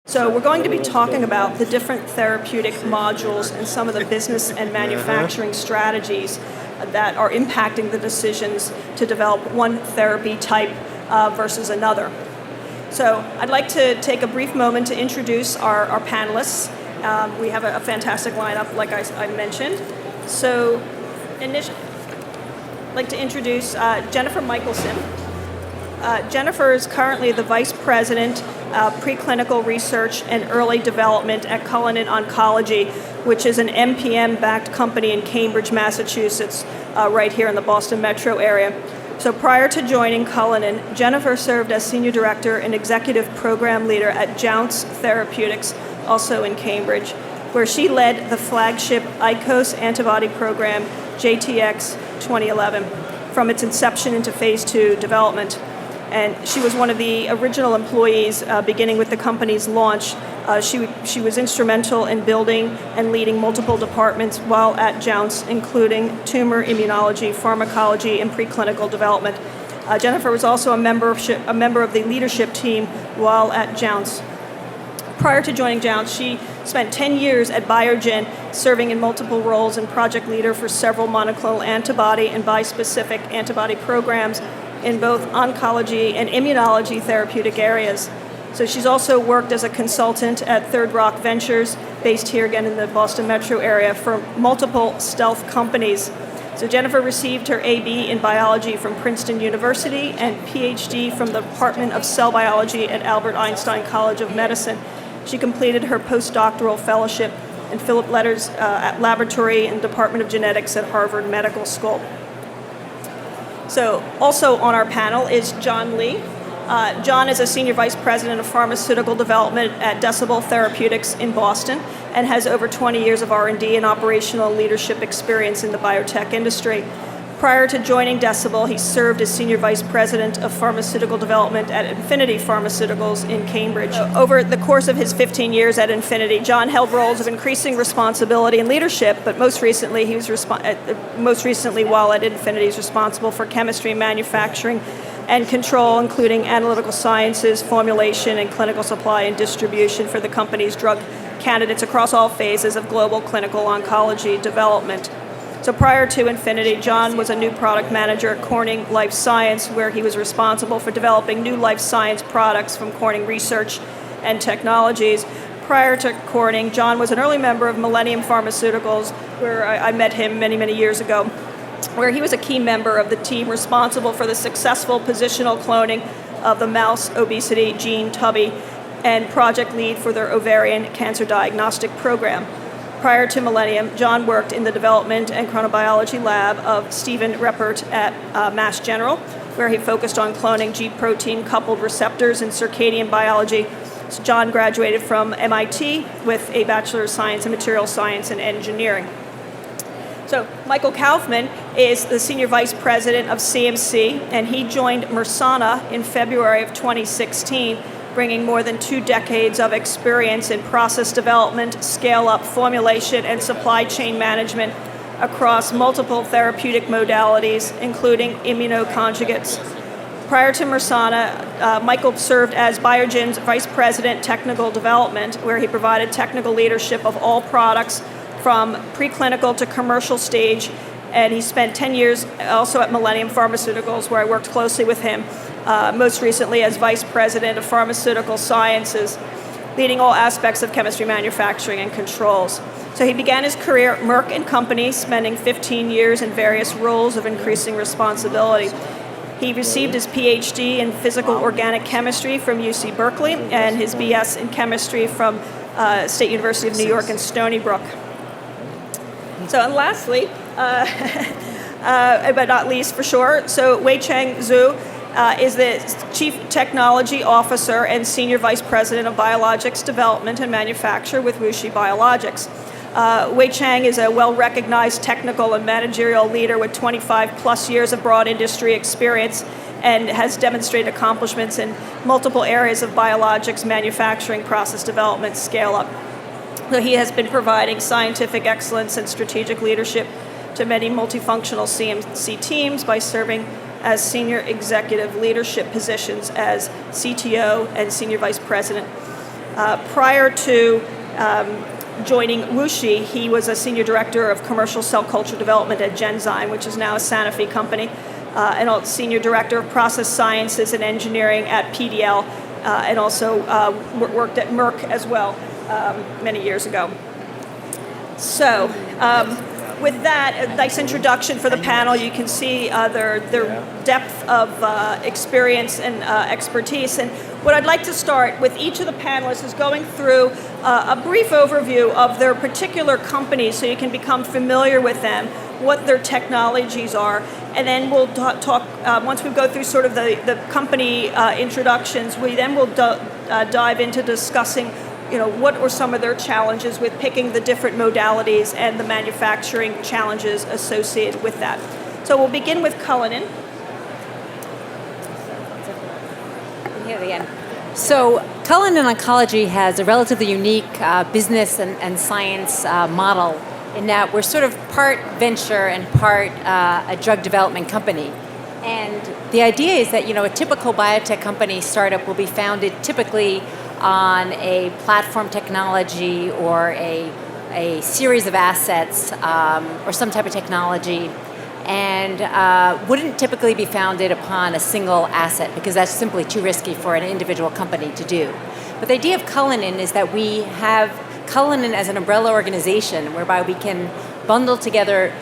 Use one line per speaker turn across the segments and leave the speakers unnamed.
So we're going to be talking about the different therapeutic modules and some of the business and manufacturing strategies that are impacting the decisions to develop one therapy type versus another. So I'd like to take a brief moment to introduce our panelists. We have a fantastic lineup, like I mentioned. So initially, I'd like to introduce Jennifer Michaelson. Jennifer is currently the Vice President Preclinical Research and Early Development at Cullinan Oncology, which is an MPM-backed company in Cambridge, Massachusetts, right here in the Boston metro area. So prior to joining Cullinan, Jennifer served as Senior Director and Executive Program Leader at Jounce Therapeutics, also in Cambridge, where she led the flagship ICOS antibody program, JTX 2011, from its inception into phase 2 development. And she was one of the original employees beginning with the company's launch. She was instrumental in building and leading multiple departments while at Jounce, including tumor immunology, pharmacology, and preclinical development. Jennifer was also a member of the leadership team while at Jounce. Prior to joining Jounce, she spent 10 years at Biogen, serving in multiple roles and project leader for several monoclonal antibody and bispecific antibody programs in both oncology and immunology therapeutic areas. So she's also worked as a consultant at Third Rock Ventures, based here again in the Boston metro area, for multiple stealth companies. So Jennifer received her AB in biology from Princeton University and PhD from the Department of Cell Biology at Albert Einstein College of Medicine. She completed her postdoctoral fellowship in Philip Letter's Laboratory and Department of Genetics at Harvard Medical School. So also on our panel is John Lee. John is a Senior Vice President of Pharmaceutical Development at Decibel Therapeutics in Boston and has over 20 years of R&D and operational leadership experience in the biotech industry. Prior to joining Decibel, he served as Senior Vice President of Pharmaceutical Development at Infinity Pharmaceuticals in Cambridge. Over the course of his 15 years at Infinity, John held roles of increasing responsibility and leadership, but most recently while at Infinity, he's responsible for chemistry, manufacturing, and control, including analytical sciences, formulation, and clinical supply and distribution for the company's drug candidates across all phases of global clinical oncology development. So prior to Infinity, John was a new product manager at Corning Life Science, where he was responsible for developing new life science products from Corning Research and Technologies. Prior to Corning, John was an early member of Millennium Pharmaceuticals, where I met him many, many years ago, where he was a key member of the team responsible for the successful positional cloning of the mouse obesity gene Tubby and project lead for their ovarian cancer diagnostic program. Prior to Millennium, John worked in the development and chronobiology lab of Stephen Reppert at Mass General, where he focused on cloning G-protein coupled receptors in circadian biology. So John graduated from MIT with a Bachelor of Science in Material Science and Engineering. So Michael Kaufman is the Senior Vice President of CMC, and he joined Mersana in February of 2016, bringing more than 2 decades of experience in process development, scale-up, formulation, and supply chain management across multiple therapeutic modalities, including immunoconjugates. Prior to Mersana, Michael served as Biogen's Vice President Technical Development, where he provided technical leadership of all products from preclinical to commercial stage, and he spent 10 years also at Millennium Pharmaceuticals, where I worked closely with him, most recently as Vice President of Pharmaceutical Sciences, leading all aspects of chemistry, manufacturing, and controls. So he began his career at Merck & Company, spending 15 years in various roles of increasing responsibility. He received his PhD in physical organic chemistry from UC Berkeley and his BS in chemistry from State University of New York in Stony Brook. So, and lastly, but not least for sure, so Wei-Cheng Zhu is the Chief Technology Officer and Senior Vice President of Biologics Development and Manufacture with WuXi Biologics. Wei-Cheng is a well-recognized technical and managerial leader with 25 plus years of broad industry experience and has demonstrated accomplishments in multiple areas of biologics manufacturing, process development, scale-up. So he has been providing scientific excellence and strategic leadership to many multifunctional CMC teams by serving as senior executive leadership positions as CTO and senior vice president. Prior to joining WuXi, he was a senior director of commercial cell culture development at Genzyme, which is now a Sanofi company, and also senior director of process sciences and engineering at PDL, and also worked at Merck as well many years ago. So, with that, a nice introduction for the panel. You can see their depth of experience and expertise. And what I'd like to start with each of the panelists is going through a brief overview of their particular companies so you can become familiar with them, what their technologies are, and then we'll talk, once we go through sort of the company introductions, we then will dive into discussing what are some of their challenges with picking the different modalities and the manufacturing challenges associated with that. So we'll begin with Cullinan.
Here the end. So Cullinan Oncology has a relatively unique business and science model in that we're sort of part venture and part a drug development company. And the idea is that a typical biotech company startup will be founded typically on a platform technology or a series of assets or some type of technology, and wouldn't typically be founded upon a single asset because that's simply too risky for an individual company to do. But the idea of Cullinan is that we have Cullinan as an umbrella organization whereby we can bundle together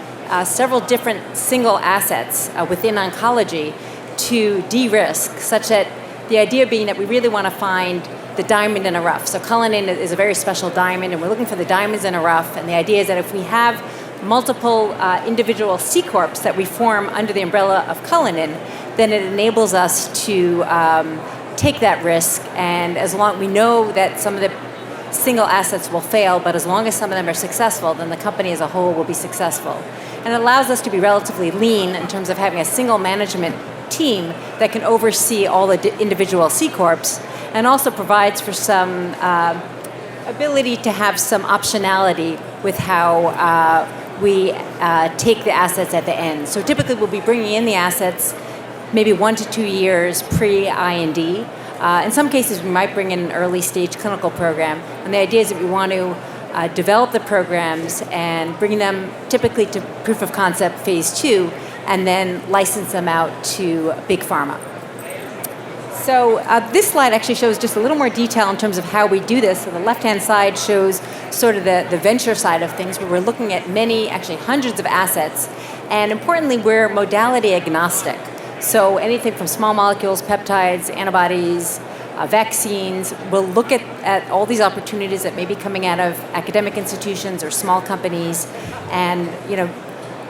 several different single assets within oncology to de-risk, such that the idea being that we really want to find the diamond in a rough. So Cullinan is a very special diamond, and we're looking for the diamonds in a rough. And the idea is that if we have multiple individual C corps that we form under the umbrella of Cullinan, then it enables us to take that risk. And as long we know that some of the single assets will fail, but as long as some of them are successful, then the company as a whole will be successful. And it allows us to be relatively lean in terms of having a single management team that can oversee all the individual C corps, and also provides for some ability to have some optionality with how we take the assets at the end. So typically we'll be bringing in the assets maybe 1 to 2 years pre-IND. In some cases we might bring in an early stage clinical program, and the idea is that we want to develop the programs and bring them typically to proof of concept phase 2, and then license them out to big pharma. So this slide actually shows just a little more detail in terms of how we do this. So the left-hand side shows sort of the venture side of things, where we're looking at many, actually hundreds of assets. And importantly, we're modality agnostic. So anything from small molecules, peptides, antibodies, vaccines, we'll look at all these opportunities that may be coming out of academic institutions or small companies, and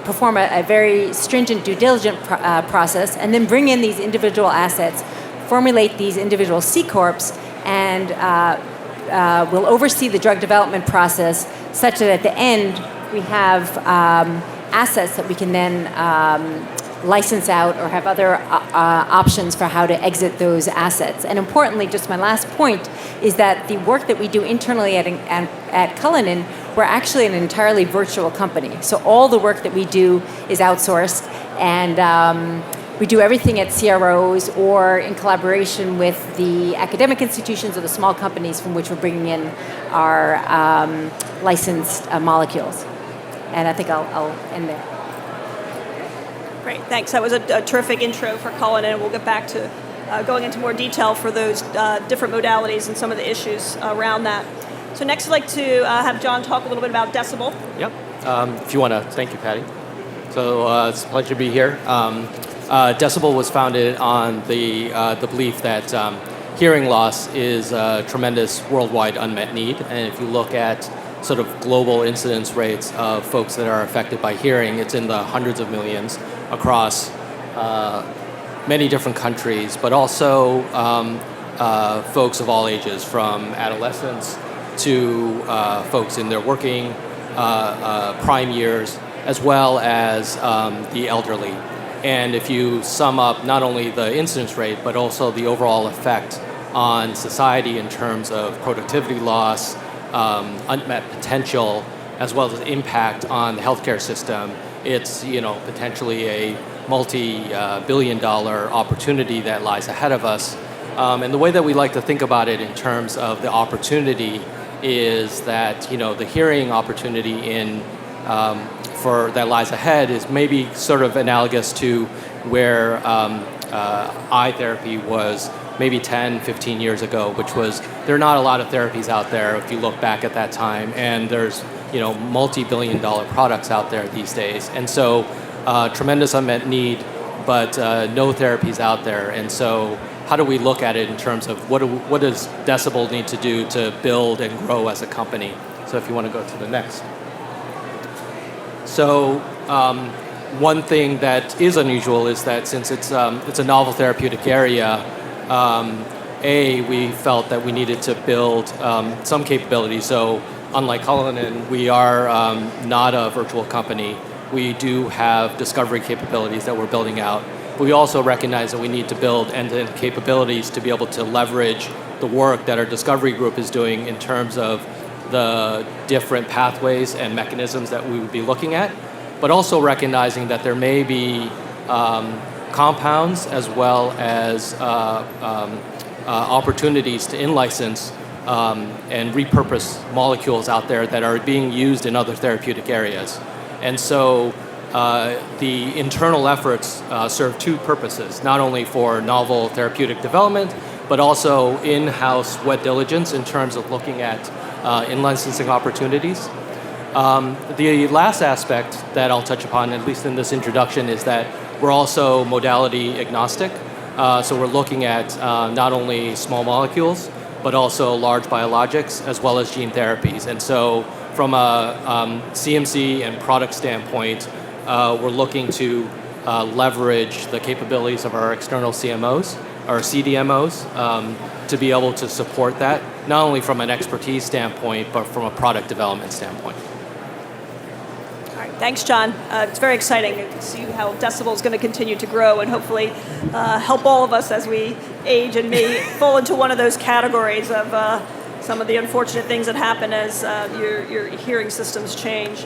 perform a very stringent due diligence process, and then bring in these individual assets, formulate these individual C corps, and will oversee the drug development process such that at the end we have assets that we can then license out or have other options for how to exit those assets. And importantly, just my last point, is that the work that we do internally at Cullinan, we're actually an entirely virtual company. So all the work that we do is outsourced, and we do everything at CROs or in collaboration with the academic institutions or the small companies from which we're bringing in our licensed molecules. And I think I'll end there.
Great, thanks. That was a terrific intro for Cullinan, and we'll get back to going into more detail for those different modalities and some of the issues around that. So next I'd like to have John talk a little bit about Decibel.
Yep, if you want to, thank you, Patty. So it's a pleasure to be here. Decibel was founded on the belief that hearing loss is a tremendous worldwide unmet need, and if you look at sort of global incidence rates of folks that are affected by hearing, it's in the hundreds of millions across many different countries, but also folks of all ages, from adolescents to folks in their working prime years, as well as the elderly. And if you sum up not only the incidence rate, but also the overall effect on society in terms of productivity loss, unmet potential, as well as impact on the healthcare system, it's potentially a multi-billion-dollar opportunity that lies ahead of us. And the way that we like to think about it in terms of the opportunity is that, the hearing opportunity for that lies ahead is maybe sort of analogous to where eye therapy was maybe 10, 15 years ago, which was there are not a lot of therapies out there if you look back at that time, and there's multi-billion-dollar products out there these days, and so tremendous unmet need, but no therapies out there, and so how do we look at it in terms of what does Decibel need to do to build and grow as a company? So if you want to go to the next. So one thing that is unusual is that since it's a novel therapeutic area, we felt that we needed to build some capabilities. So unlike Cullinan, we are not a virtual company. We do have discovery capabilities that we're building out. But we also recognize that we need to build end-to-end capabilities to be able to leverage the work that our discovery group is doing in terms of the different pathways and mechanisms that we would be looking at, but also recognizing that there may be compounds as well as opportunities to in-license and repurpose molecules out there that are being used in other therapeutic areas. And so the internal efforts serve two purposes, not only for novel therapeutic development, but also in-house wet diligence in terms of looking at in-licensing opportunities. The last aspect that I'll touch upon, at least in this introduction, is that we're also modality agnostic. So we're looking at not only small molecules, but also large biologics, as well as gene therapies. And so from a CMC and product standpoint, we're looking to leverage the capabilities of our external CMOs, or CDMOs, to be able to support that, not only from an expertise standpoint, but from a product development standpoint.
All right, thanks, John. It's very exciting to see how Decibel is going to continue to grow and hopefully help all of us as we age and may fall into one of those categories of some of the unfortunate things that happen as your hearing systems change.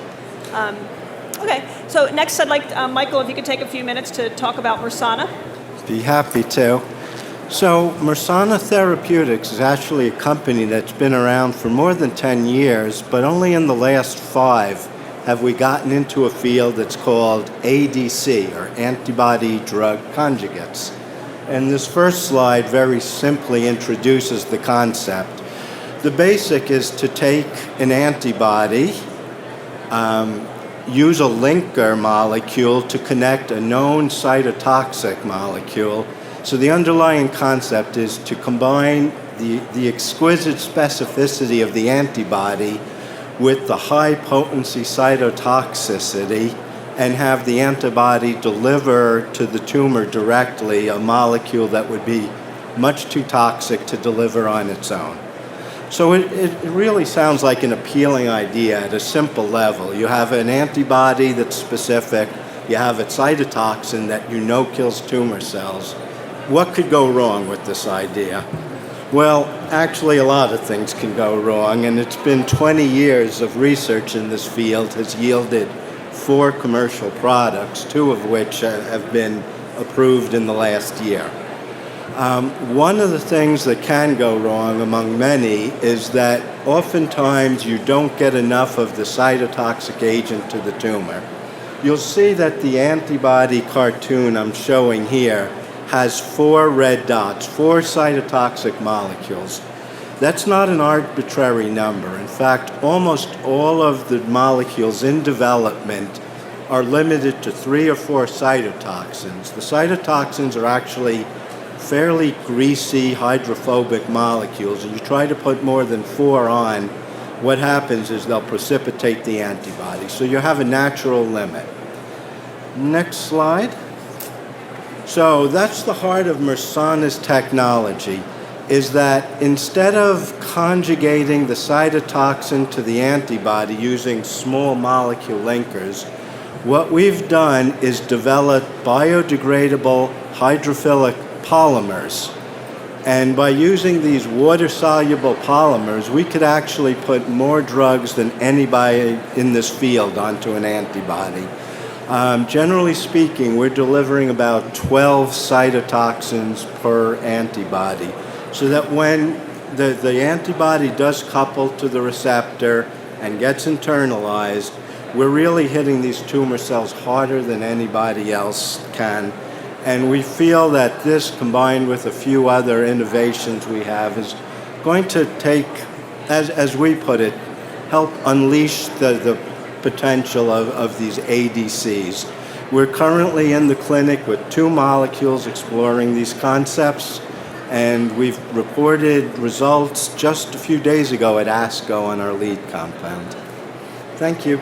Okay, so next I'd like, Michael, if you could take a few minutes to talk about Mersana.
Be happy to. So Mersana Therapeutics is actually a company that's been around for more than 10 years, but only in the last 5 have we gotten into a field that's called ADC, or antibody-drug conjugates. And this first slide very simply introduces the concept. The basic is to take an antibody, use a linker molecule to connect a known cytotoxic molecule. So the underlying concept is to combine the exquisite specificity of the antibody with the high potency cytotoxicity and have the antibody deliver to the tumor directly a molecule that would be much too toxic to deliver on its own. So it really sounds like an appealing idea at a simple level. You have an antibody that's specific, you have a cytotoxin that kills tumor cells. What could go wrong with this idea? Well, actually a lot of things can go wrong, and it's been 20 years of research in this field has yielded 4 commercial products, 2 of which have been approved in the last year. One of the things that can go wrong, among many, is that oftentimes you don't get enough of the cytotoxic agent to the tumor. You'll see that the antibody cartoon I'm showing here has 4 red dots, 4 cytotoxic molecules. That's not an arbitrary number. In fact, almost all of the molecules in development are limited to 3 or 4 cytotoxins. The cytotoxins are actually fairly greasy, hydrophobic molecules, and you try to put more than 4 on, what happens is they'll precipitate the antibody. So you have a natural limit. Next slide. So that's the heart of Mersana's technology, is that instead of conjugating the cytotoxin to the antibody using small molecule linkers, what we've done is develop biodegradable hydrophilic polymers. And by using these water-soluble polymers, we could actually put more drugs than anybody in this field onto an antibody. Generally speaking, we're delivering about 12 cytotoxins per antibody, so that when the antibody does couple to the receptor and gets internalized, we're really hitting these tumor cells harder than anybody else can. And we feel that this, combined with a few other innovations we have, is going to take, as we put it, help unleash the potential of these ADCs. We're currently in the clinic with 2 molecules exploring these concepts, and we've reported results just a few days ago at ASCO on our lead compound. Thank you.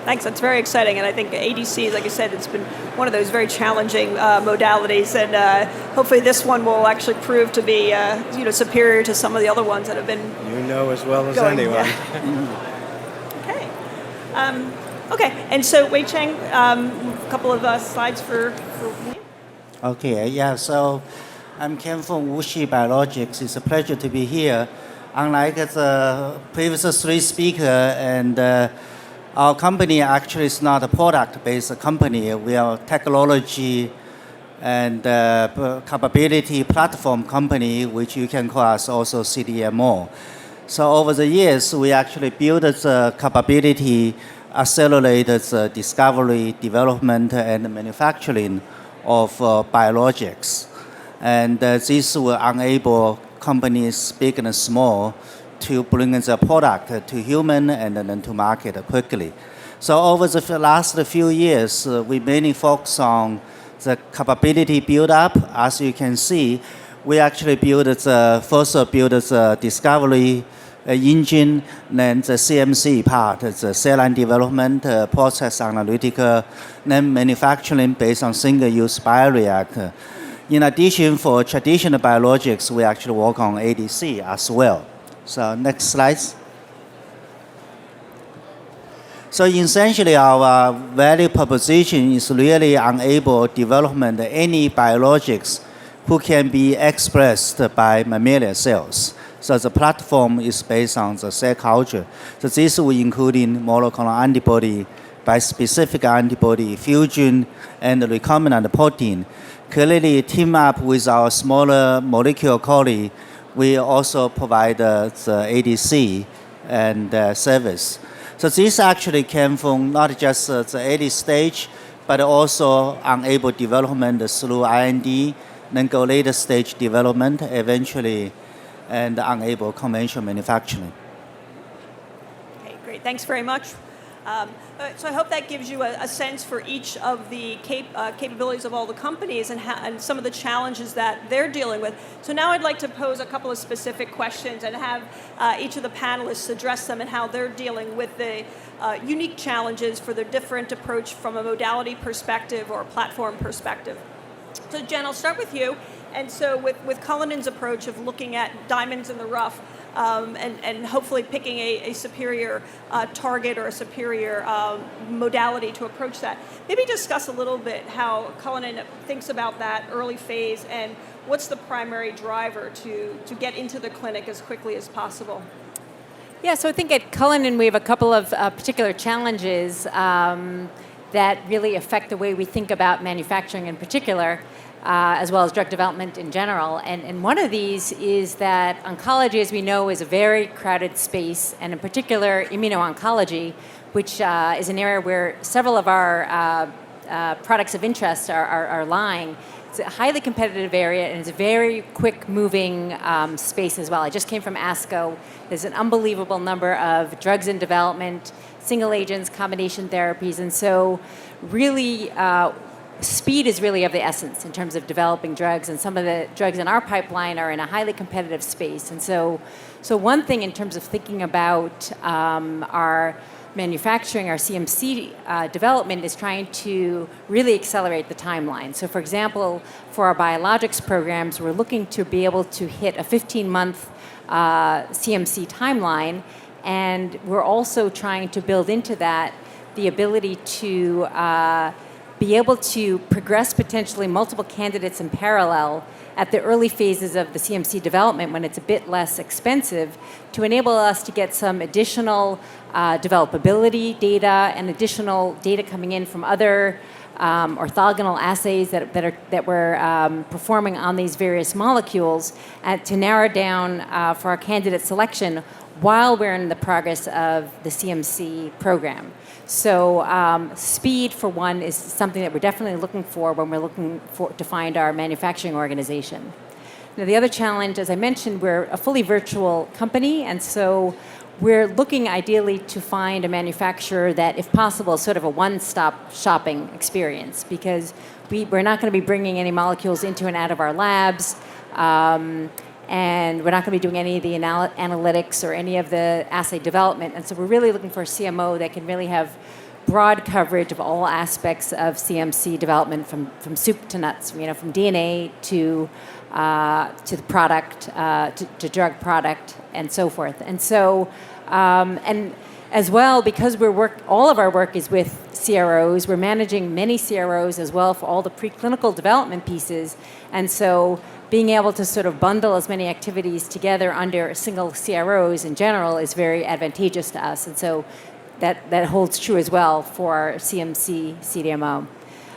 Thanks. That's very exciting, and I think ADCs, like you said, it's been one of those very challenging modalities, and hopefully this one will actually prove to be superior to some of the other ones that have been.
You know as well as
going,
anyone.
Yeah. Okay, and so Wei Cheng, a couple of slides for me.
Okay, yeah. So I'm Ken from WuXi Biologics. It's a pleasure to be here. Unlike the previous 3 speakers, and our company actually is not a product-based company. We are a technology and capability platform company, which you can call us also CDMO. So over the years, we actually built the capability, accelerated the discovery, development, and manufacturing of biologics. And this will enable companies big and small to bring the product to human and then to market quickly. So over the last few years, we mainly focus on the capability build up. As you can see, we actually first built the discovery engine, then the CMC part, the cell line development, process analytical, then manufacturing based on single-use bioreactor. In addition, for traditional biologics, we actually work on ADC as well. So next slide. So essentially, our value proposition is really enable development of any biologics who can be expressed by mammalian cells. So the platform is based on the cell culture. So this will include monoclonal antibody, bispecific antibody, fusion, and recombinant protein. Clearly, team up with our smaller molecule colleague, we also provide the ADC and service. So this actually came from not just the early stage, but also enable development through IND, then go later stage development eventually, and enable conventional manufacturing.
Okay, great. Thanks very much. So I hope that gives you a sense for each of the capabilities of all the companies and some of the challenges that they're dealing with. So now I'd like to pose a couple of specific questions and have each of the panelists address them and how they're dealing with the unique challenges for their different approach from a modality perspective or a platform perspective. So Jen, I'll start with you. And so with Cullinan's approach of looking at diamonds in the rough, and hopefully picking a superior target or a superior modality to approach that. Maybe discuss a little bit how Cullinan thinks about that early phase and what's the primary driver to get into the clinic as quickly as possible.
Yeah, so I think at Cullinan we have a couple of particular challenges that really affect the way we think about manufacturing in particular. As well as drug development in general. And one of these is that oncology, as we know, is a very crowded space, and in particular immuno-oncology, which is an area where several of our products of interest are lying. It's a highly competitive area, and it's a very quick-moving space as well. I just came from ASCO. There's an unbelievable number of drugs in development, single agents, combination therapies, and so really speed is really of the essence in terms of developing drugs, and some of the drugs in our pipeline are in a highly competitive space. And so one thing in terms of thinking about our manufacturing, our CMC development, is trying to really accelerate the timeline. So for example, for our biologics programs, we're looking to be able to hit a 15-month CMC timeline, and we're also trying to build into that the ability to be able to progress potentially multiple candidates in parallel at the early phases of the CMC development when it's a bit less expensive, to enable us to get some additional developability data and additional data coming in from other orthogonal assays that we're performing on these various molecules, to narrow down for our candidate selection while we're in the progress of the CMC program. So speed, for one, is something that we're definitely looking for when we're looking to find our manufacturing organization. Now, the other challenge, as I mentioned, we're a fully virtual company, and so we're looking ideally to find a manufacturer that, if possible, is sort of a one-stop shopping experience, because we're not going to be bringing any molecules into and out of our labs, and we're not going to be doing any of the analytics or any of the assay development. And so we're really looking for a CMO that can really have broad coverage of all aspects of CMC development, from soup to nuts, from DNA to the product, to drug product, and so forth. And so, and as well, because all of our work is with CROs, we're managing many CROs as well for all the preclinical development pieces. And so being able to sort of bundle as many activities together under single CROs in general is very advantageous to us. And so that holds true as well for our CMC CDMO.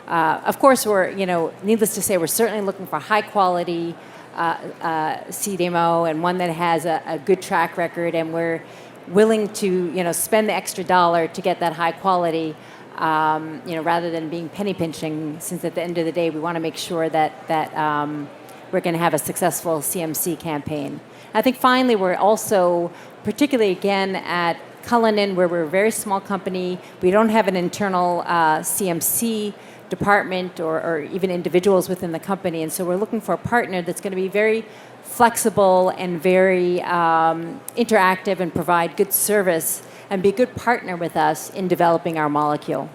Of course, needless to say, we're certainly looking for high quality CDMO, and one that has a good track record, and we're willing to spend the extra dollar to get that high quality, rather than being penny pinching, since at the end of the day we want to make sure that we're going to have a successful CMC campaign. I think finally we're also, particularly again at Cullinan, where we're a very small company, we don't have an internal CMC department or even individuals within the company, and so we're looking for a partner that's going to be very flexible and very interactive and provide good service and be a good partner with us in developing our molecule.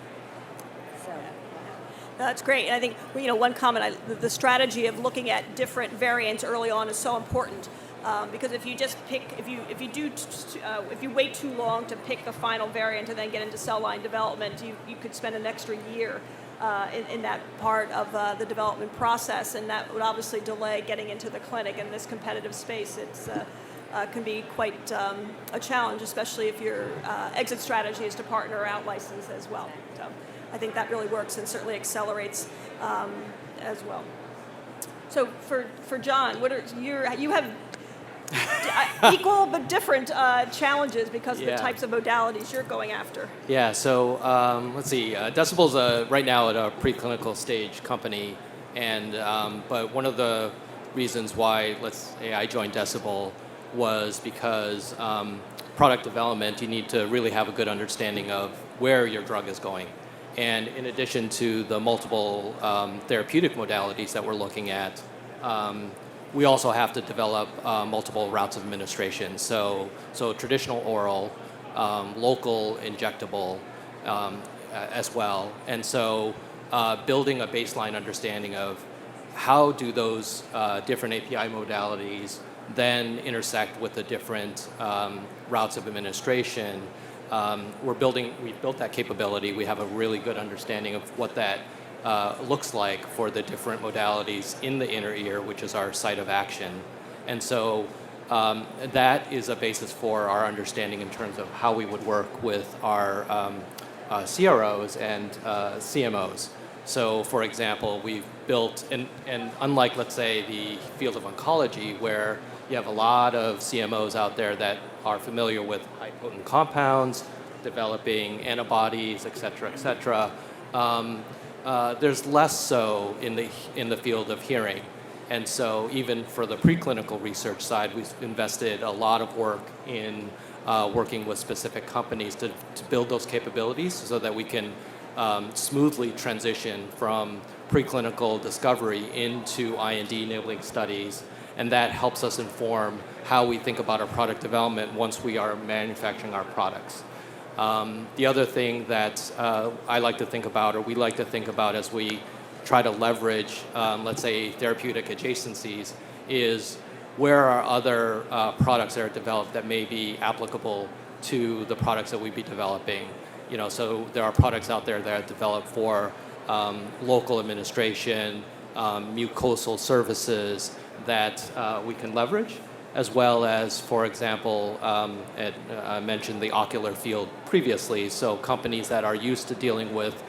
That's great. And I think one comment, the strategy of looking at different variants early on is so important, because if you just pick, if you wait too long to pick the final variant and then get into cell line development, you could spend an extra year in that part of the development process, and that would obviously delay getting into the clinic. In this competitive space, it's can be quite a challenge, especially if your exit strategy is to partner or out license as well. So I think that really works and certainly accelerates as well. So for John, you have equal but different challenges because of the types of modalities you're going after.
Yeah, so let's see. Decibel's right now at a preclinical stage company, and but one of the reasons why I joined Decibel was because product development, you need to really have a good understanding of where your drug is going. And in addition to the multiple therapeutic modalities that we're looking at, we also have to develop multiple routes of administration. So traditional oral, local injectable as well. And so building a baseline understanding of how do those different API modalities then intersect with the different routes of administration. We've built that capability. We have a really good understanding of what that looks like for the different modalities in the inner ear, which is our site of action. And so that is a basis for our understanding in terms of how we would work with our CROs and CMOs. So, for example, we've built, and unlike, let's say, the field of oncology, where you have a lot of CMOs out there that are familiar with high-potent compounds, developing antibodies, et cetera, there's less so in the field of hearing. And so even for the preclinical research side, we've invested a lot of work in working with specific companies to build those capabilities so that we can smoothly transition from preclinical discovery into IND-enabling studies. And that helps us inform how we think about our product development once we are manufacturing our products. The other thing that I like to think about, or we like to think about as we try to leverage, let's say, therapeutic adjacencies, is where are other products that are developed that may be applicable to the products that we'd be developing. So there are products out there that are developed for local administration, mucosal services that we can leverage, as well as, for example, I mentioned the ocular field previously, so companies that are used to dealing with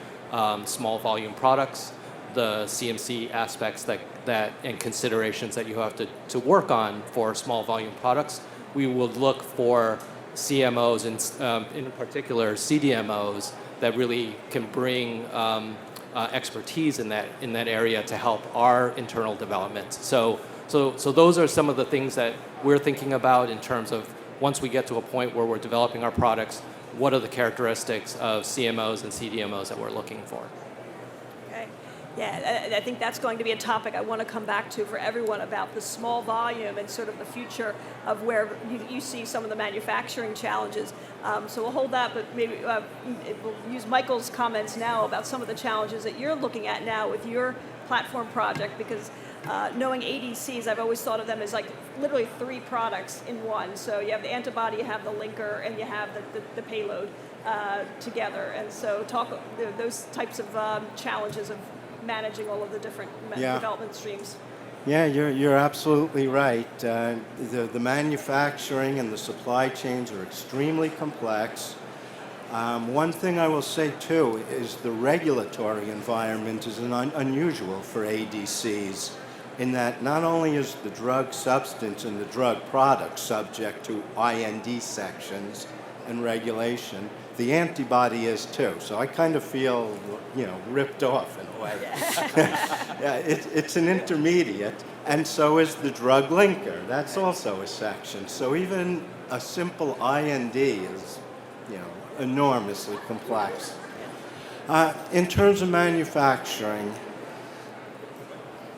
small volume products, the CMC aspects that and considerations that you have to work on for small volume products. We would look for CMOs and in particular CDMOs that really can bring expertise in that area to help our internal development. So those are some of the things that we're thinking about in terms of once we get to a point where we're developing our products, what are the characteristics of CMOs and CDMOs that we're looking for?
Okay. Yeah, I think that's going to be a topic I want to come back to for everyone about the small volume and sort of the future of where you see some of the manufacturing challenges. So we'll hold that, but maybe we'll use Michael's comments now about some of the challenges that you're looking at now with your platform project, because knowing ADCs, I've always thought of them as like literally 3 products in one. So you have the antibody, you have the linker, and you have the payload together. And so those types of challenges of managing all of the different development streams.
Yeah, you're absolutely right. The manufacturing and the supply chains are extremely complex. One thing I will say too is the regulatory environment is unusual for ADCs, in that not only is the drug substance and the drug product subject to IND sections and regulation, the antibody is too. So I kind of feel, ripped off in a way. Yeah, it's an intermediate, and so is the drug linker. That's also a section. So even a simple IND is, enormously complex. In terms of manufacturing,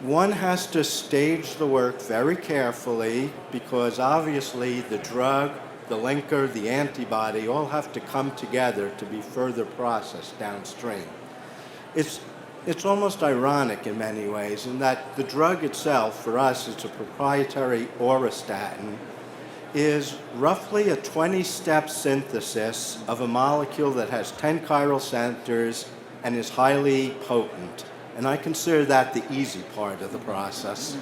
one has to stage the work very carefully, because obviously the drug, the linker, the antibody all have to come together to be further processed downstream. It's almost ironic in many ways in that the drug itself, for us, it's a proprietary auristatin, is roughly a 20-step synthesis of a molecule that has 10 chiral centers and is highly potent. And I consider that the easy part of the process.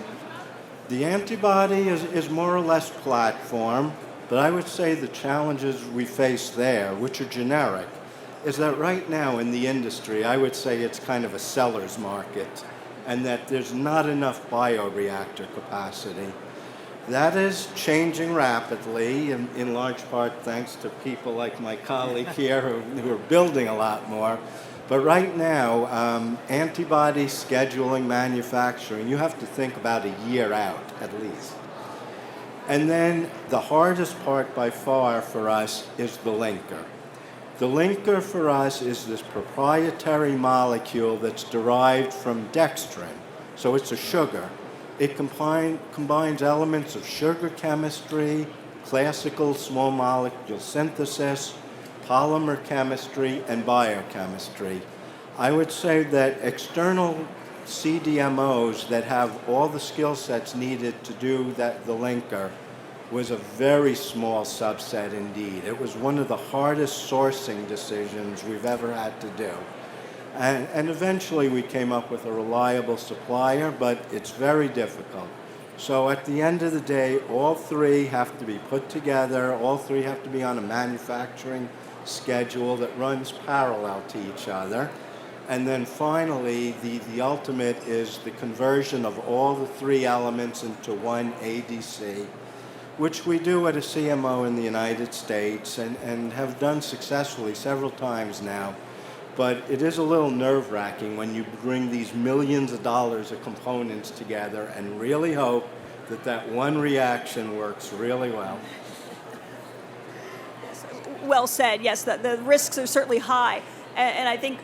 The antibody is more or less platform, but I would say the challenges we face there, which are generic, is that right now in the industry, I would say it's kind of a seller's market, and that there's not enough bioreactor capacity. That is changing rapidly, in large part thanks to people like my colleague here who are building a lot more. But right now, antibody scheduling, manufacturing, you have to think about a year out at least. And then the hardest part by far for us is the linker. The linker for us is this proprietary molecule that's derived from dextrin. So it's a sugar. It combines elements of sugar chemistry, classical small molecule synthesis, polymer chemistry, and biochemistry. I would say that external CDMOs that have all the skill sets needed to do the linker was a very small subset indeed. It was one of the hardest sourcing decisions we've ever had to do. And eventually we came up with a reliable supplier, but it's very difficult. So at the end of the day, all 3 have to be put together, all 3 have to be on a manufacturing schedule that runs parallel to each other. And then finally, the ultimate is the conversion of all the 3 elements into one ADC, which we do at a CMO in the United States and have done successfully several times now. But it is a little nerve-wracking when you bring these millions of dollars of components together and really hope that one reaction works really well.
Well said. Yes, the risks are certainly high. And I think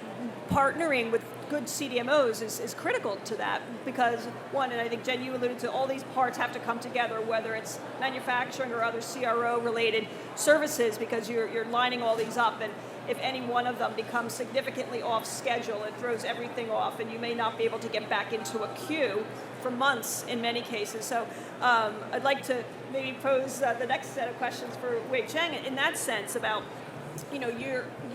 partnering with good CDMOs is critical to that, because one, and I think Jen, you alluded to, all these parts have to come together, whether it's manufacturing or other CRO-related services, because you're lining all these up, and if any one of them becomes significantly off schedule, it throws everything off, and you may not be able to get back into a queue for months in many cases. So I'd like to maybe pose the next set of questions for Wei Cheng in that sense about,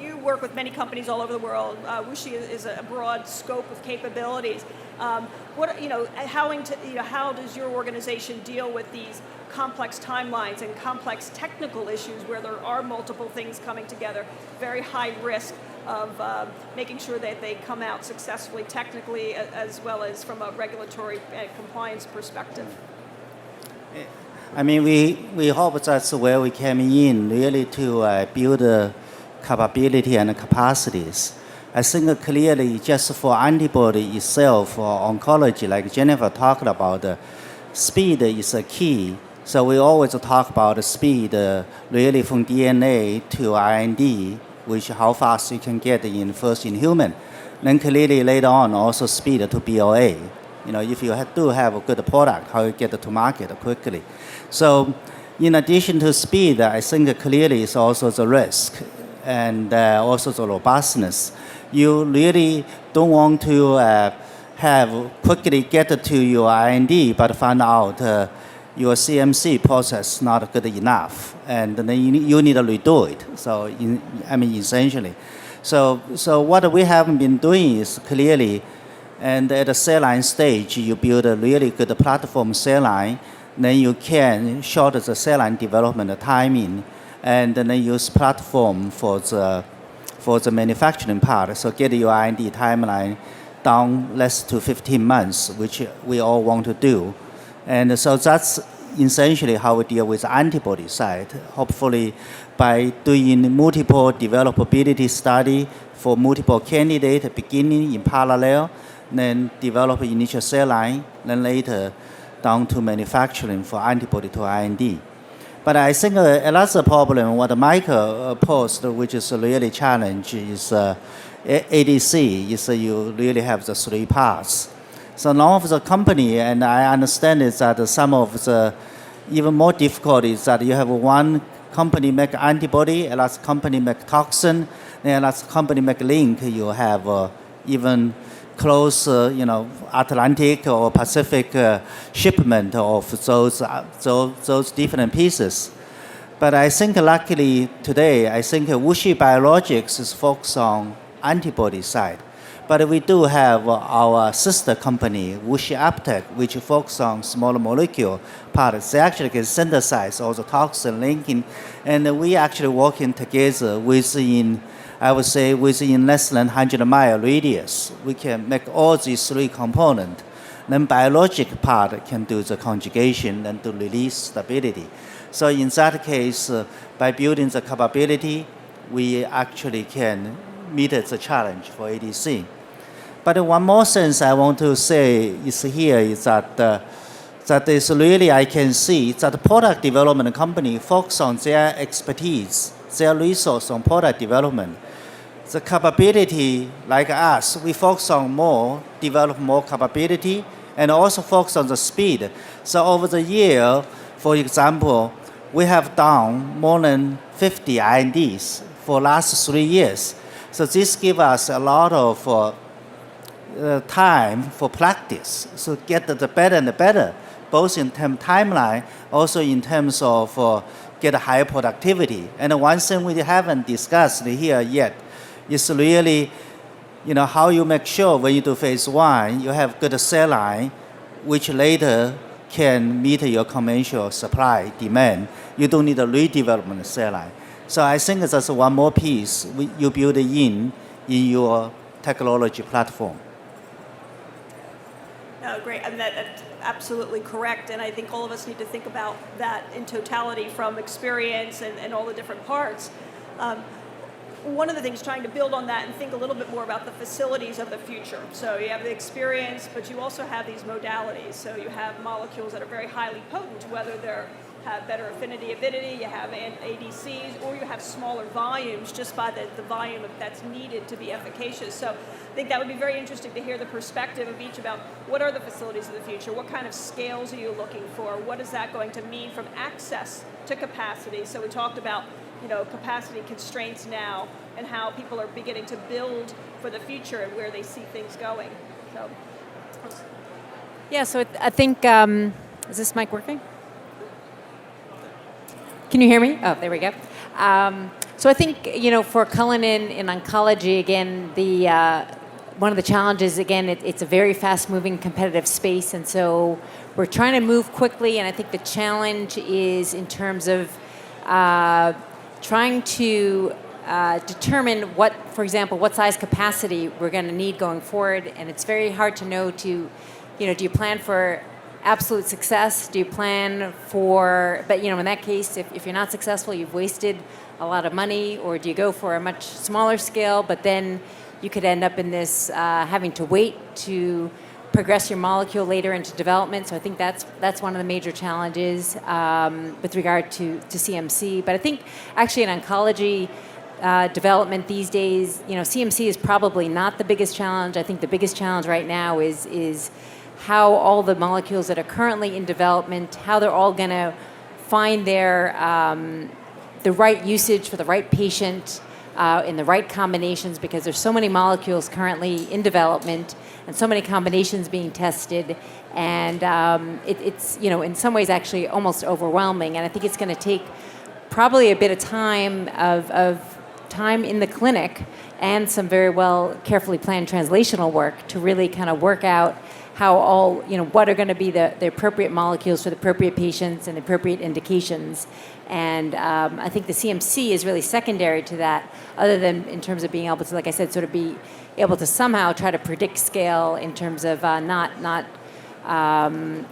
you work with many companies all over the world. WuXi is a broad scope of capabilities. How does your organization deal with these complex timelines and complex technical issues where there are multiple things coming together, very high risk of making sure that they come out successfully technically as well as from a regulatory and compliance perspective?
I mean, we hope that's where we came in, really to build capability and capacities. I think clearly just for antibody itself, for oncology, like Jennifer talked about, speed is a key. So we always talk about speed, really from DNA to IND, which how fast you can get first in human. Then clearly later on also speed to BLA. If you do have a good product, how you get to market quickly. So in addition to speed, I think clearly it's also the risk and also the robustness. You really don't want to have quickly get to your IND, but find out your CMC process not good enough, and then you need to redo it. So, essentially. So what we have been doing is clearly, and at the cell line stage, you build a really good platform cell line, then you can shorten the cell line development timing, and then use platform for the manufacturing part. So get your IND timeline down less to 15 months, which we all want to do. And so that's essentially how we deal with the antibody side. Hopefully, by doing multiple developability study for multiple candidates beginning in parallel, then develop initial cell line, then later down to manufacturing for antibody to IND. But I think another problem, what Michael posed, which is really challenge, is ADC, is you really have the three parts. So none of the company, and I understand is that some of the even more difficult is that you have one company make antibody, another company make toxin, and another company make link. You have even close, Atlantic or Pacific shipment of those different pieces. But I think luckily today, I think WuXi Biologics is focused on antibody side. But we do have our sister company, WuXi Aptec, which focuses on small molecule parts. They actually can synthesize all the toxin linking, and we actually working together within, I would say, within less than 100-mile radius. We can make all these three components. Then biologic part can do the conjugation and to release stability. So in that case, by building the capability, we actually can meet the challenge for ADC. But one more sense I want to say is here is that is really I can see that the product development company focus on their expertise, their resource on product development. The capability, like us, we focus on more, develop more capability, and also focus on the speed. So over the year, for example, we have done more than 50 INDs for last 3 years. So this gives us a lot of time for practice. So get the better and the better, both in terms of timeline, also in terms of get higher productivity. And one thing we haven't discussed here yet is really, how you make sure when you do phase 1, you have good cell line, which later can meet your conventional supply demand. You don't need a redevelopment cell line. So I think that's one more piece you build in your technology platform.
No, great. That's absolutely correct. And I think all of us need to think about that in totality from experience and all the different parts. One of the things, trying to build on that and think a little bit more about the facilities of the future. So you have the experience, but you also have these modalities. So you have molecules that are very highly potent, whether they're have better avidity, you have ADCs, or you have smaller volumes just by the volume that's needed to be efficacious. So I think that would be very interesting to hear the perspective of each about what are the facilities of the future, what kind of scales are you looking for, what is that going to mean from access to capacity. So we talked about capacity constraints now and how people are beginning to build for the future and where they see things going. So,
yeah, so I think, is this mic working? Can you hear me? Oh, there we go. So I think, for Cullinan in oncology, again, one of the challenges, again, it's a very fast-moving competitive space, and so we're trying to move quickly, and I think the challenge is in terms of trying to determine for example, what size capacity we're going to need going forward, and it's very hard to know do you plan for absolute success? Do you plan for, but in that case, if you're not successful, you've wasted a lot of money, or do you go for a much smaller scale, but then you could end up in this having to wait to progress your molecule later into development. So I think that's one of the major challenges with regard to CMC. But I think actually in oncology development these days, CMC is probably not the biggest challenge. I think the biggest challenge right now is how all the molecules that are currently in development, how they're all going to find the right usage for the right patient in the right combinations, because there's so many molecules currently in development and so many combinations being tested, and it's in some ways actually almost overwhelming. And I think it's going to take probably a bit of time time in the clinic and some very well carefully planned translational work to really kind of work out how all, what are going to be the appropriate molecules for the appropriate patients and the appropriate indications. And I think the CMC is really secondary to that, other than in terms of being able to, like I said, sort of be able to somehow try to predict scale in terms of not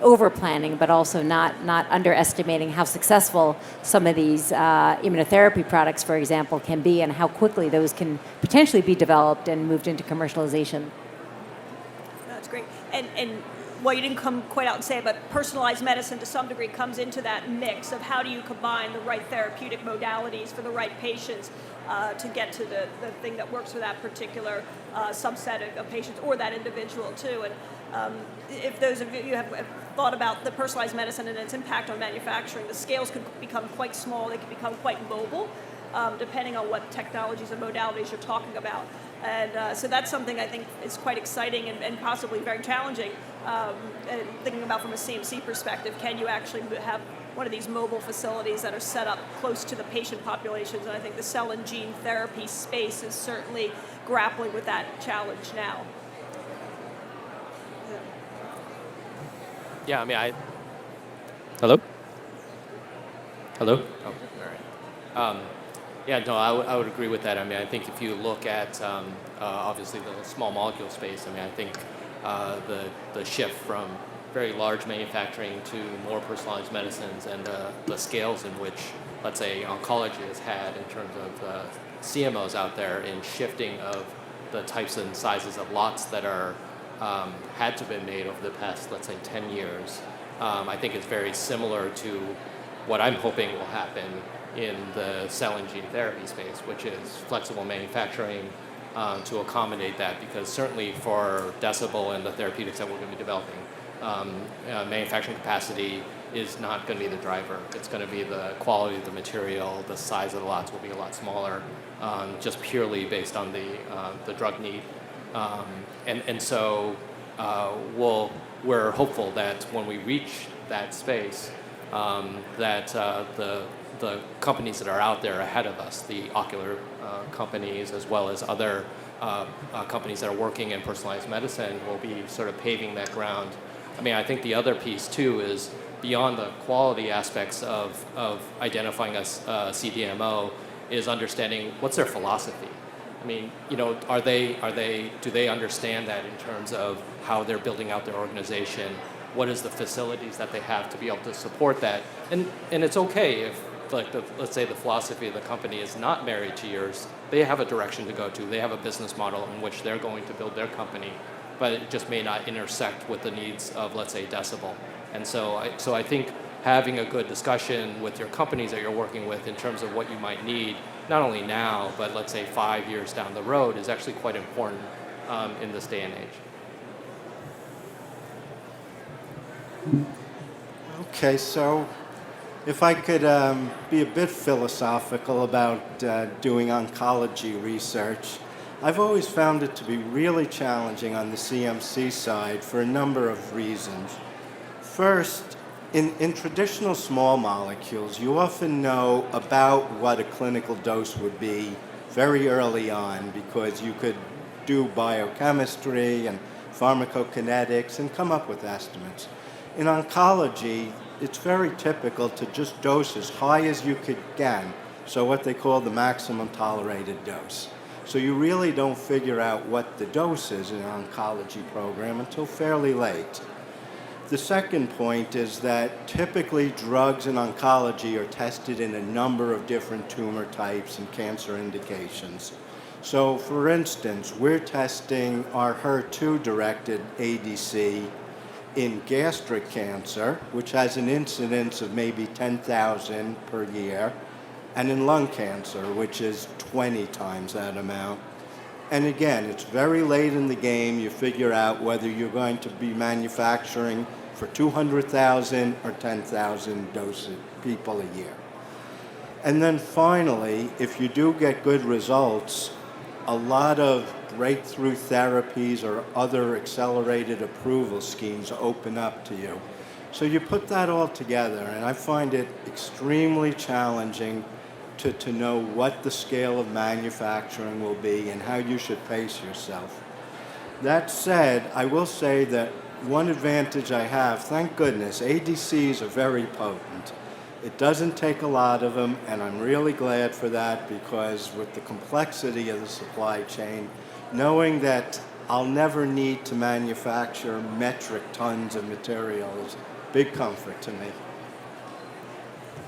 over planning, but also not underestimating how successful some of these immunotherapy products, for example, can be, and how quickly those can potentially be developed and moved into commercialization.
That's great. And well, you didn't come quite out and say it, but personalized medicine to some degree comes into that mix of how do you combine the right therapeutic modalities for the right patients to get to the thing that works for that particular subset of patients or that individual too. And if those of you have thought about the personalized medicine and its impact on manufacturing, the scales could become quite small, they could become quite mobile, depending on what technologies and modalities you're talking about. And so that's something I think is quite exciting and possibly very challenging. And thinking about from a CMC perspective, can you actually have one of these mobile facilities that are set up close to the patient populations? And I think the cell and gene therapy space is certainly grappling with that challenge now.
Yeah, I mean, Hello? Hello? Oh, all right. Yeah, no, I would agree with that. I mean, I think if you look at, obviously, the small molecule space, I mean, I think the shift from very large manufacturing to more personalized medicines and the scales in which, let's say, oncology has had in terms of CMOs out there in shifting of the types and sizes of lots that are had to be made over the past, let's say, 10 years, I think it's very similar to what I'm hoping will happen in the cell and gene therapy space, which is flexible manufacturing to accommodate that, because certainly for Decibel and the therapeutics that we're going to be developing, manufacturing capacity is not going to be the driver. It's going to be the quality of the material, the size of the lots will be a lot smaller, just purely based on the drug need. And so we're hopeful that when we reach that space, that the companies that are out there ahead of us, the ocular companies as well as other companies that are working in personalized medicine, will be sort of paving that ground. I mean, I think the other piece too is beyond the quality aspects of identifying a CDMO is understanding what's their philosophy. I mean, do they understand that in terms of how they're building out their organization? What is the facilities that they have to be able to support that? And it's okay if, let's say the philosophy of the company is not married to yours. They have a direction to go to. They have a business model in which they're going to build their company, but it just may not intersect with the needs of, let's say, Decibel. And so I think having a good discussion with your companies that you're working with in terms of what you might need, not only now, but let's say 5 years down the road, is actually quite important in this day and age.
Okay, so if I could be a bit philosophical about doing oncology research, I've always found it to be really challenging on the CMC side for a number of reasons. First, In traditional small molecules, you often know about what a clinical dose would be very early on because you could do biochemistry and pharmacokinetics and come up with estimates. In oncology, it's very typical to just dose as high as you could get, so what they call the maximum tolerated dose. So you really don't figure out what the dose is in an oncology program until fairly late. The second point is that typically drugs in oncology are tested in a number of different tumor types and cancer indications. So for instance, we're testing our HER2-directed ADC in gastric cancer, which has an incidence of maybe 10,000 per year, and in lung cancer, which is 20 times that amount. And again, it's very late in the game. You figure out whether you're going to be manufacturing for 200,000 or 10,000 doses people a year. And then finally, if you do get good results, a lot of breakthrough therapies or other accelerated approval schemes open up to you. So you put that all together, and I find it extremely challenging to know what the scale of manufacturing will be and how you should pace yourself. That said, I will say that one advantage I have, thank goodness, ADCs are very potent. It doesn't take a lot of them, and I'm really glad for that because with the complexity of the supply chain, knowing that I'll never need to manufacture metric tons of material is a big comfort to me.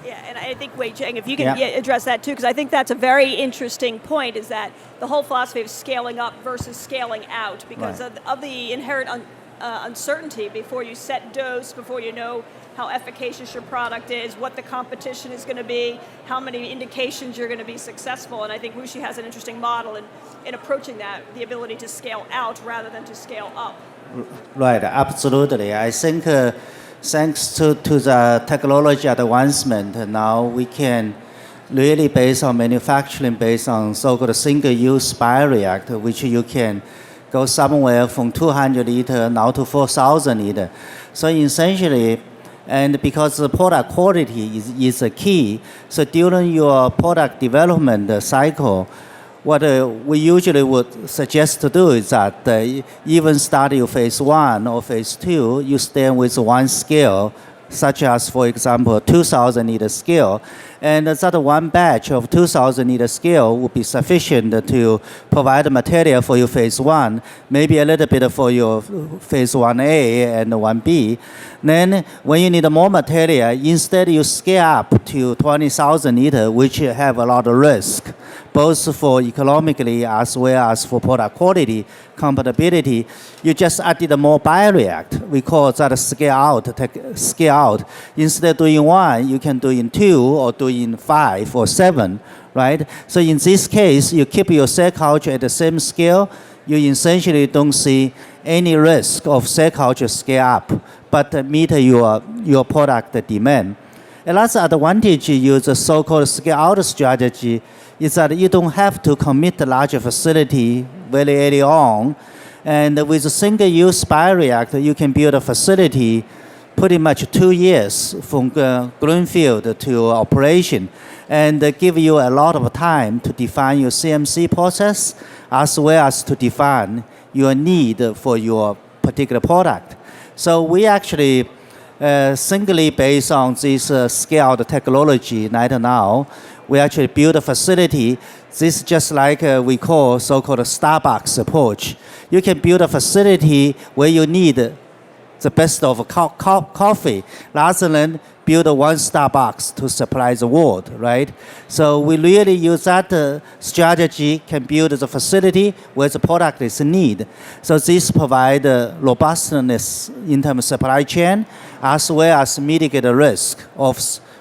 Yeah, and I think, Wei Cheng, if you can address that too, because I think that's a very interesting point, is that the whole philosophy of scaling up versus scaling out, because of the inherent uncertainty before you set dose, before you know how efficacious your product is, what the competition is going to be, how many indications you're going to be successful. And I think WuXi has an interesting model in approaching that, the ability to scale out rather than to scale up.
Right, absolutely. I think thanks to the technology advancement, now we can really based on manufacturing based on so-called single-use bioreactor, which you can go somewhere from 200 liter now to 4,000 liter. So essentially, and because the product quality is a key, so during your product development cycle, what we usually would suggest to do is that even start your phase 1 or phase 2, you stay with one scale, such as, for example, 2,000 liter scale. And that one batch of 2,000 liter scale would be sufficient to provide material for your phase 1, maybe a little bit for your phase 1A and 1B. Then when you need more material, instead you scale up to 20,000 liter, which have a lot of risk, both for economically as well as for product quality, compatibility. You just added more bioreactor. We call that scale out. Instead of doing 1, you can do in 2 or do in 5 or 7, right? So in this case, you keep your cell culture at the same scale. You essentially don't see any risk of cell culture scale up, but meet your product demand. Another advantage you use the so-called scale out strategy is that you don't have to commit a large facility very early on. And with a single-use bioreactor, you can build a facility pretty much 2 years from greenfield to operation, and give you a lot of time to define your CMC process as well as to define your need for your particular product. So we actually singly based on this scaled technology right now, we actually build a facility. This is just like we call so-called Starbucks approach. You can build a facility where you need the best of coffee rather than build one Starbucks to supply the world, right? So we really use that strategy, can build the facility where the product is needed. So this provides robustness in terms of supply chain as well as mitigate the risk of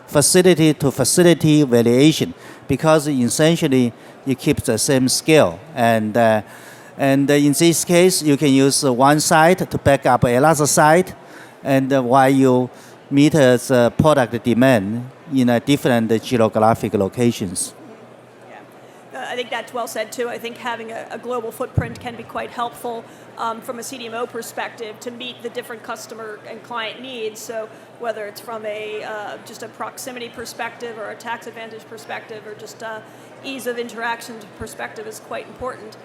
facility to facility variation, because essentially you keep the same scale. And in this case, you can use one site to back up another site, and while you meet the product demand in a different geographic locations.
I think that's well said too. I think having a global footprint can be quite helpful. from a CDMO perspective to meet the different customer and client needs. So whether it's from just a proximity perspective or a tax advantage perspective or just ease of interaction perspective is quite important.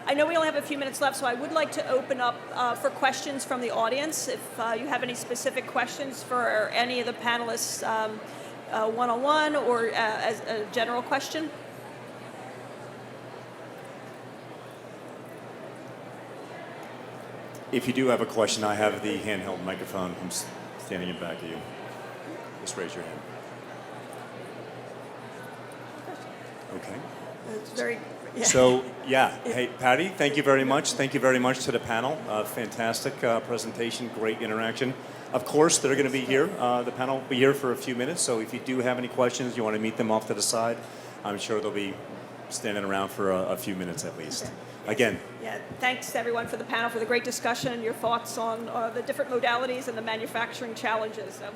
I know we only have a few minutes left, so I would like to open up for questions from the audience. If you have any specific questions for any of the panelists one-on-one or as a general question.
If you do have a question, I have the handheld microphone. I'm standing in back of you. Just raise your hand. Okay.
It's very... Yeah.
So, hey, Patty, thank you very much. Thank you very much to the panel. Fantastic presentation, great interaction. Of course, they're going to be here. The panel will be here for a few minutes, so if you do have any questions, you want to meet them off to the side, I'm sure they'll be standing around for a few minutes at least.
Okay.
Again.
Yeah, thanks everyone for the panel, for the great discussion and your thoughts on the different modalities and the manufacturing challenges. So.